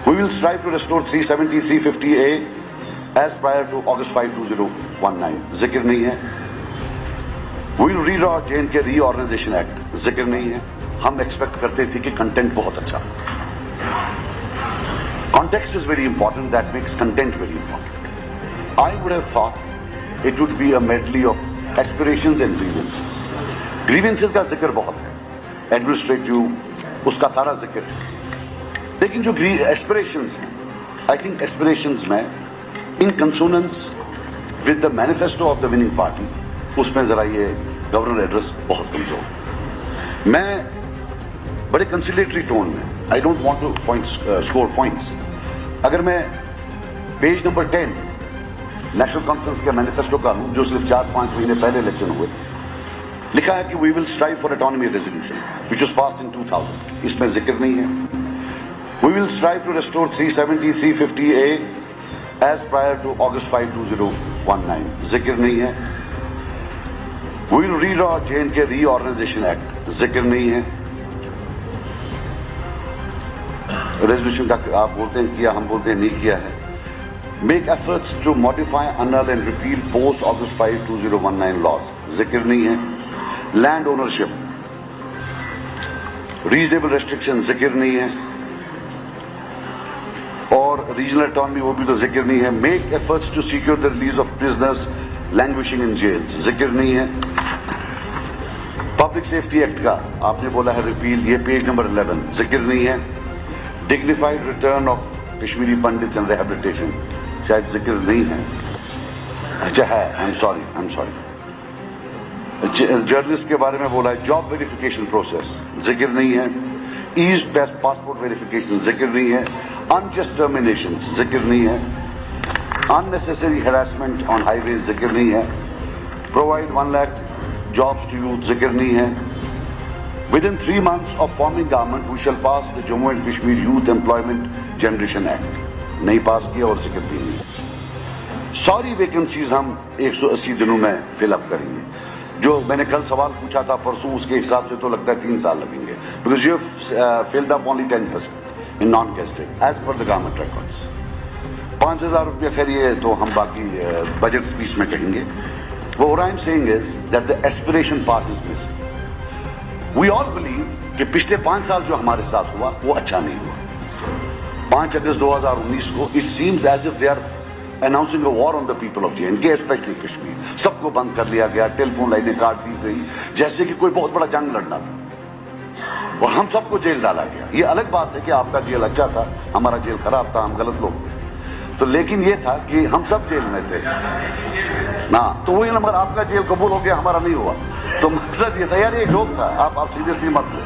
We will strive to restore 370, 350A as prior to August 5, 2019. जिक्र नहीं है. We will redraw J&K Reorganization Act. जिक्र नहीं है. हम एक्सपेक्ट करते थे कि कंटेंट बहुत अच्छा. Context is very important. That makes content very important. I would have thought it would be a medley of aspirations and grievances. Grievances का जिक्र बहुत है. Administrative उसका सारा जिक्र है. लेकिन जो एस्पिरेशंस हैं, आई थिंक एस्पिरेशंस में in consonance with the manifesto of the winning party, उसमें जरा ये गवर्नर एड्रेस बहुत कमजोर. मैं बड़े कंसिलेटरी टोन में, I don't want to score points. अगर मैं पेज नंबर 10 नेशनल कॉन्फ्रेंस के मैनिफेस्टो का लूं, जो सिर्फ 4-5 महीने पहले इलेक्शन हुए, लिखा है कि we will strive for autonomy resolution which was passed in 2000. इसमें जिक्र नहीं है. We will strive to restore 370, 350A as prior to August 5, 2019. जिक्र नहीं है. We will redraw J&K Reorganization Act. जिक्र नहीं है. रेजोल्यूशन का आप बोलते हैं किया, हम बोलते हैं नहीं किया है. Make efforts to modify, annul and repeal post August 5, 2019 laws. जिक्र नहीं है. Land ownership, reasonable restrictions. जिक्र नहीं है. और रीजनल ऑटोनॉमी, वो भी तो जिक्र नहीं है. Make efforts to secure the release of prisoners languishing in jails. जिक्र नहीं है. पब्लिक सेफ्टी एक्ट का आपने बोला है रिपील, ये पेज नंबर 11. जिक्र नहीं है. Dignified return of Kashmiri pandits and rehabilitation, शायद जिक्र नहीं है. अच्छा है, आई एम सॉरी. जर्नलिस्ट के बारे में बोला है. जॉब वेरिफिकेशन प्रोसेस, जिक्र नहीं है. ईस्ट पासपोर्ट वेरिफिकेशन, जिक्र नहीं है. अनजस्ट टर्मिनेशंस, जिक्र नहीं है. अननेसेसरी हैरेसमेंट ऑन हाईवेज, जिक्र नहीं है. Provide 1 lakh jobs to youth, जिक्र नहीं है. Within 3 months of forming government we shall pass the Jammu and Kashmir youth employment generation act. नहीं पास किया और जिक्र भी नहीं. सारी वैकेंसीज हम 180 दिनों में फिलअप करेंगे. जो मैंने कल सवाल पूछा था परसों, उसके हिसाब से तो लगता है 3 साल लगेंगे. Because you filled up only 10% in non gazetted as per the government records. 5,000 रुपया खैर ये तो हम बाकी बजट स्पीच में कहेंगे. वो what I am saying is that the aspiration part is missing. We all believe कि पिछले 5 साल जो हमारे साथ हुआ वो अच्छा नहीं हुआ. 5 अगस्त 2019 को it seems as if they are announcing a war on the people of J&K, especially Kashmir. सबको बंद कर लिया गया, टेलीफोन लाइनें काट दी गई, जैसे कि कोई बहुत बड़ा जंग लड़ना था, और हम सबको जेल डाला गया. ये अलग बात है कि आपका जेल अच्छा था, हमारा जेल खराब था, हम गलत लोग थे. तो लेकिन ये था कि हम सब जेल में थे ना. तो वही नंबर, आपका जेल कबूल हो गया, हमारा नहीं हुआ. तो मकसद ये था यार, ये जोक था, आप सीरियसली मत लो,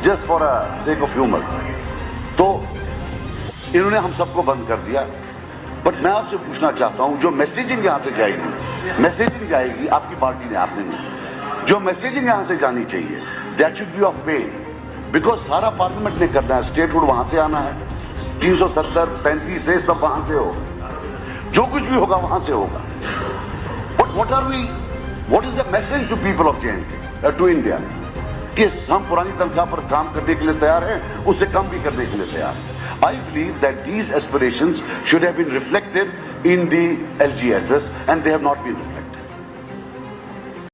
just for a sake of humour. तो इन्होंने हम सबको बंद कर दिया. बट मैं आपसे पूछना चाहता हूं, जो मैसेजिंग यहां से जाएगी आपकी पार्टी ने, आपने नहीं, जो मैसेजिंग यहां से जानी चाहिए, that should be of pain. Because सारा पार्लियामेंट ने करना है, स्टेटहुड वहां से आना है, 370, 35 से सब वहां से होगा, जो कुछ भी होगा वहां से होगा. But what is the message to people of J&K, to India, कि हम पुरानी तनख्वाह पर काम करने के लिए तैयार हैं, उससे कम भी करने के लिए तैयार हैं. I believe that these aspirations should have been reflected in the LG address, and they have not been reflected.